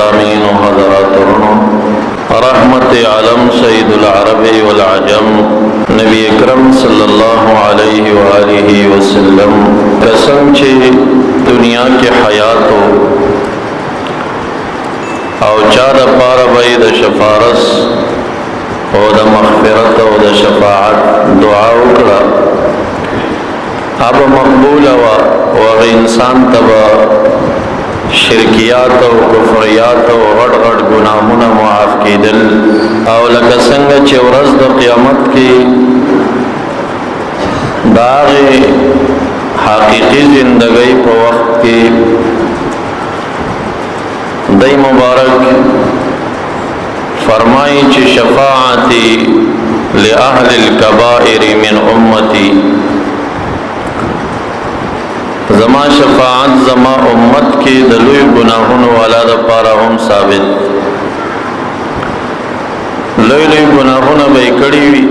مضامین و حضرات رحمت عالم سید العرب والعجم نبی اکرم صلی اللہ علیہ وآلہ وسلم قسم چه دنیا کے حیات ہو او چا د پاره به د شفارس او د مغفرت او د شفاعت دعا وکړه اب مقبول وا او انسان تبا شرکیات او کفریات او غټ غټ ګناهونه معاف کیدل او لکه څنګه چې ورځ د قیامت کې داغه حقیقی زندگی په وخت کې دای مبارک فرمائی چی شفاعتی لأهل الكبائر من امتی زما شفاعت زما امت کی دلوی گناہون والا دا پارا هم ثابت لوی لوی گناہون بے کڑی وی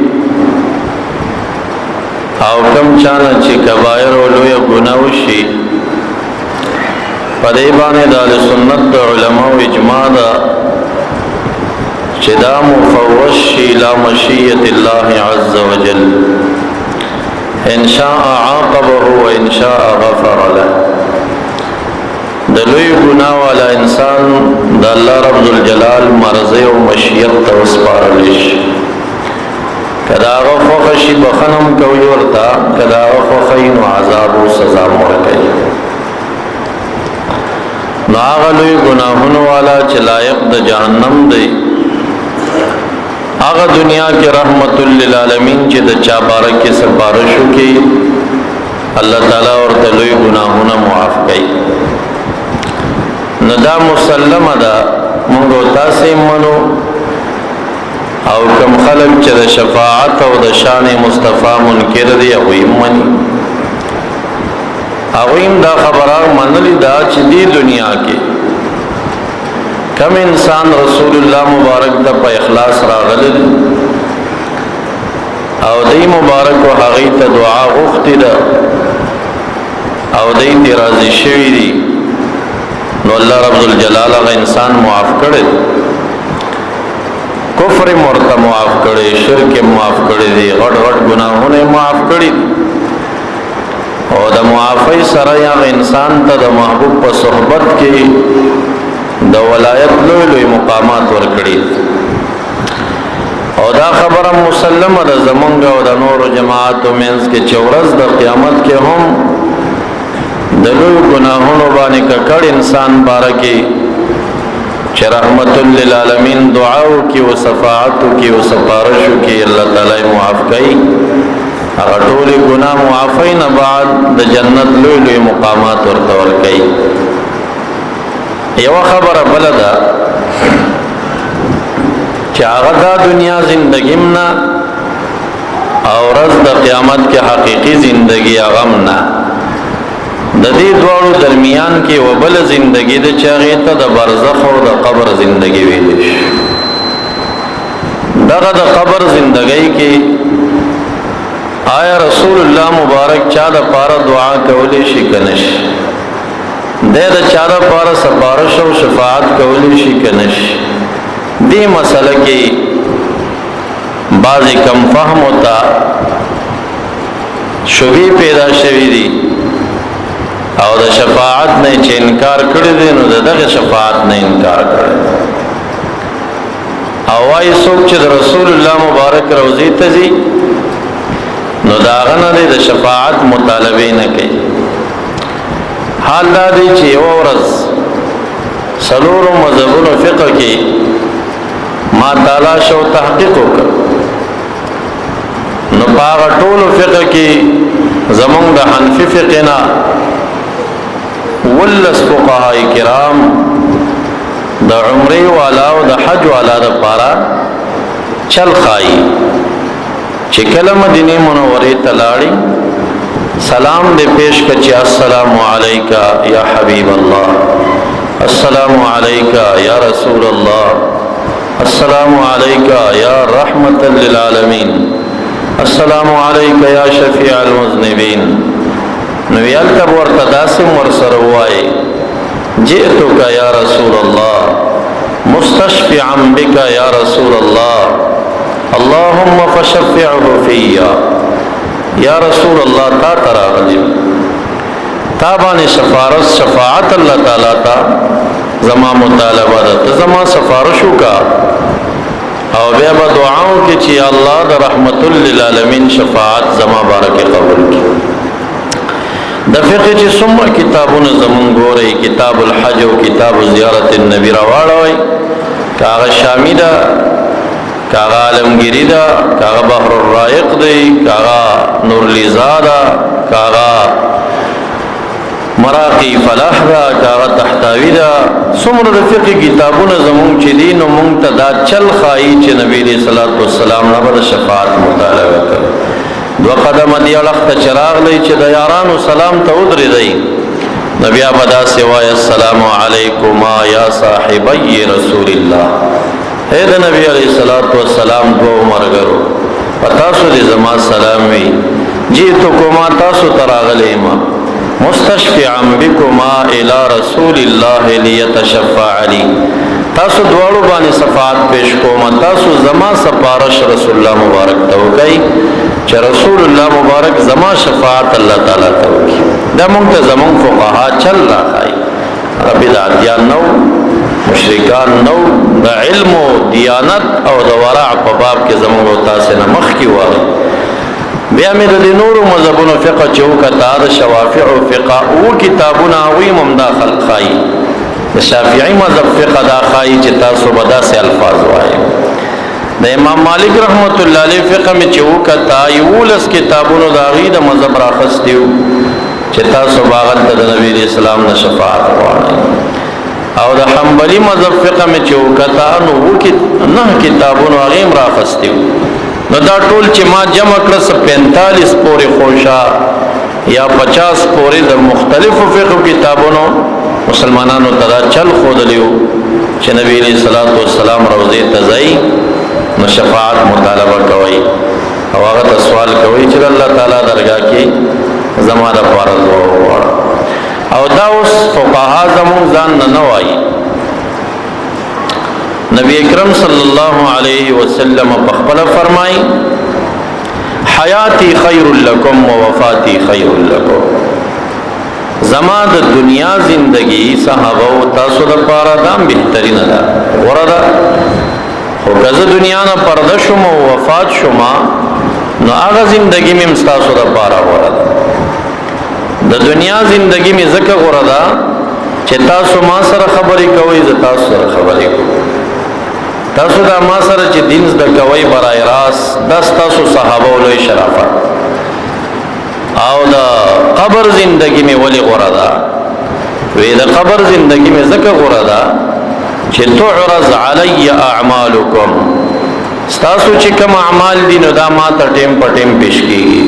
او کم چانا چی کبائر و لوی گناہوشی پدیبانی دا سنت دا علماء و اجماع دا چدا مفوش شی لا مشیت اللہ عز وجل ان شاء عاقبه و ان شاء غفر له دلوی گناہ والا انسان دا اللہ رب الجلال مرضی و مشیت توسپارلش کدا غفوخشی بخنم کوئی ورطا کدا غفوخین و عذاب و سزا مرکی ناغلوی گناہون والا چلائق د جہنم دی آغا دنیا کے رحمت للعالمین چی د چابارک کی سپارشو کی اللہ تعالیٰ اور دلوی گناہون معاف کئی ندا مسلم دا منگو تاسی منو او کم خلق چی د شفاعت او د شان مصطفیٰ منکر دی اویم منی اویم دا خبرار منلی دا چی دی دنیا کی کم انسان رسول اللہ مبارک دا پا اخلاص راغلل او دی مبارک و حقیت دعا غختی دا او دی راضی شوی دی نو اللہ رب الجلال اگا انسان معاف کرے کفر مرتا معاف کرے شرک معاف کرے دی غٹ غٹ گناہوں معاف کرے دی او دا معافی سره یا انسان ته د محبوب په صحبت کې د ولایت لوی لوی مقامات ورکړي او دا خبره مسلمه ده زمونږ او د نور جماعت مینس کې چورز د قیامت کې هم د لوی ګناهونو باندې ککړ انسان بارکه چې رحمت للعالمین دعاو کې او صفاعت کې او سفارشو کې الله تعالی معاف کوي اگر ټول گناہ معافین بعد د جنت لوی لوی مقامات ورته ورکړي یو خبره بلدا چې هغه د دنیا زندگیمنا او ورځ د قیامت کې حقيقي زندگی هغه د دې دوړو درمیان کې وبل زندگی د چاغې ته د برزخ او د قبر زندگی ویل شي دغه د قبر زندگی کې آیا رسول اللہ مبارک چا دا پارا دعا کولی شي کنش دے دا چا دا پارا سپارش و شفاعت کولی شي کنش دی مسئلہ کی بعضی کم فهم ہوتا شبی پیدا شوی دی او دا شفاعت نے چه انکار کردی دی نو دا شفاعت نے انکار کردی او آئی سوک چه دا رسول اللہ مبارک روزی تزی نو داغنه دی د شفاعت مطالبه نه کوي حال دا دی چې یو ورځ سلور مذهبونو فقه کې ما تعالی شو تحقیق وکړ نو باغ ټول فقه کې زمونږ د حنفي فقه نه ولس فقهاء کرام د عمره والا او د حج والا د پارا چل خای چې کله مدینه منوره ته لاړی سلام دې پیش کړي السلام علیکا یا حبیب الله السلام علیکا یا رسول الله السلام علیکا یا رحمت للعالمین السلام علیکا یا شفیع المذنبین نو یلته ورته داسې ورسره وایي جئتک یا رسول الله مستشفعا بك یا رسول اللہ اللہم فشفعه فیا. یا رسول اللہ تا تراغلیم تابانی شفاعت اللہ تعالیٰ تا زما مطالبہ دا زما سفارشو کا او بیا با دعاوں کی چی اللہ دا رحمت للعالمین شفاعت زما بارک قبول کی. دا فقه چی سمر کتابون زمان گو رئی کتاب الحج و کتاب زیارت النبی رواڑوئی کاغا شامی دا کاغا عالمگیری دا کاغا بحر الرائق دی کاغا نور لیزا دا کاغا مراقی فلاح دا کاغا تحتاوی دا سمر دا فقه کتابون زمان چی دی نو منگتا دا چل خواهی چی نبی علیہ السلام نبا دا شفاعت مطالبہ کر. دو قدم دی اڑخت چراغ لئی چی دا یارانو سلام تا ادری دی نبی آبادا سوائی السلام علیکما یا صاحبی رسول اللہ. اے دا نبی علیہ السلام دو مرگرو پتاسو دی زمان سلامی جیتو کما تاسو تراغ لیما مستشفعا بکما الى رسول اللہ لیتشفع علی. تاسو دوارو بانی صفات پیش کوما تاسو زمان سپارش رسول اللہ مبارک تو گئی چه رسول اللہ مبارک زمان شفاعت اللہ تعالیٰ تو کی. دا منگتا زمان فقہا چل رہا خائی ربی دا دیان نو مشرکان نو دا علم و دیانت او دا ورع پباب کے زمان و تاسنا مخ کی والی بیا میرے دی نور و مذہبون و فقہ چوکا تا دا شوافع و فقہ او کتابون آویم ام داخل خائی شافعی مذہب فقہ دا خائی چی تاسو بدا سے الفاظ وائے. دا امام مالک رحمت اللہ علیہ فقہ میں چوکا تا یولس کتابون دا غید مذہب راخص دیو چی تاسو باغت دا نبی علیہ السلام نا شفاعت وائے. او دا حنبلی مذہب فقہ میں چوکا تا نہ کتابون غیم راخص دیو نو دا ټول چې ما جمع کړس 45 پورې خوشا یا 50 پورې د مختلفو فقه کتابونو مسلمانانو ته چل خودلیو چې نبی علیہ الصلوۃ والسلام روضه ته ځای نو شفاعت مطالبه کوي او هغه سوال کوي چې الله تعالی درگاه کې زمانہ فارض وو او دا اوس فقها زمون ځان نه وایي. نبی اکرم صلی اللہ علیہ وسلم پخبل فرمائی حیاتی خیر لکم و وفاتی خیر لکم. زمان دا دنیا زندگی صحابہ و تاسو دا پارا دام بہترین دا وردا خوکز دنیا نا پرد شما و وفات شما نو آغا زندگی میں مستاسو دا پارا وردا دا دنیا زندگی میں ذکر وردا چه تاسو ما سر خبری کوئی ز تاسو سر خبری کوئی تاسو دا ما سره چې دین زده کوي برای راس داس تاسو صحابه ولوی شرافت او دا قبر زندگی می ولی غردا وی دا قبر زندگی می زکه غردا چې تعرض علی اعمالکم تاسو چې کوم اعمال دي نو دا ما ته ټیم په ټیم پیش کیږي.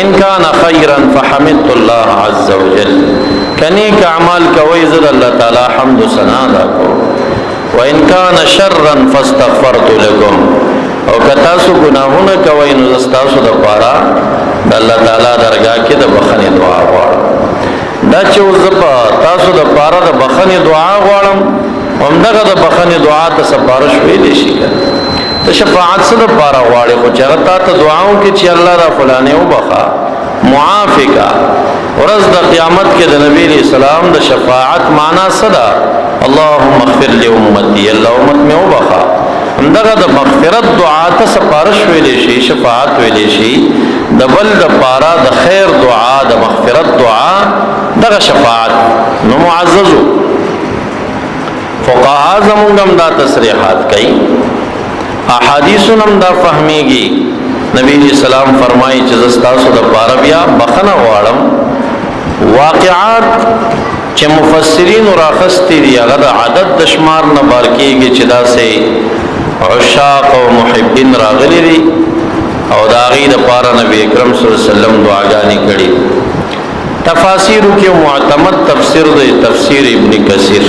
ان کان خیرا فحمدت الله عز وجل کنیک اعمال کوي زد الله تعالی حمد و ثنا ادا کو. وَإِن كَانَ شَرًّا فَاسْتَغْفَرْتُ لَكُمْ او کتاسو گناہونا کوئی نزستاسو دا پارا دا اللہ تعالی درگاہ کی دا بخنی دعا غوارم دا چو زبا تاسو دا پارا دا بخنی دعا غوارم ومدگا دا بخنی دعا تا سپارش ویلی شکر تا شفاعت سے دا پارا غواری خو چگتا تا دعاوں کی چی اللہ دا فلانے و بخا معافی کا ورز دا قیامت کے دا نبی علیہ السلام دا شفاعت معنی صدا اللهم اغفر لی امتی اللہ امت میں او بخا اندگا دا مغفرت دعا تا سپارش ویلے شی شفاعت ویلے شی دا بل دا پارا دا خیر دعا دا مغفرت دعا دا شفاعت نو معززو. فقہا زمونگم دا تصریحات کئی احادیثونم دا فہمی گی نبی علیہ السلام فرمائی چیزستاسو دا پارا بیا بخنا وارم واقعات چه مفسرین راخستی دی اگر عدد دشمار نبارکی گی چه دا سے عشاق و محبین راغلی دی او دا غید پارا نبی اکرم صلی اللہ علیہ وسلم دعاگانی کری. تفاسیرو کی معتمد تفسیر دی تفسیر ابن کثیر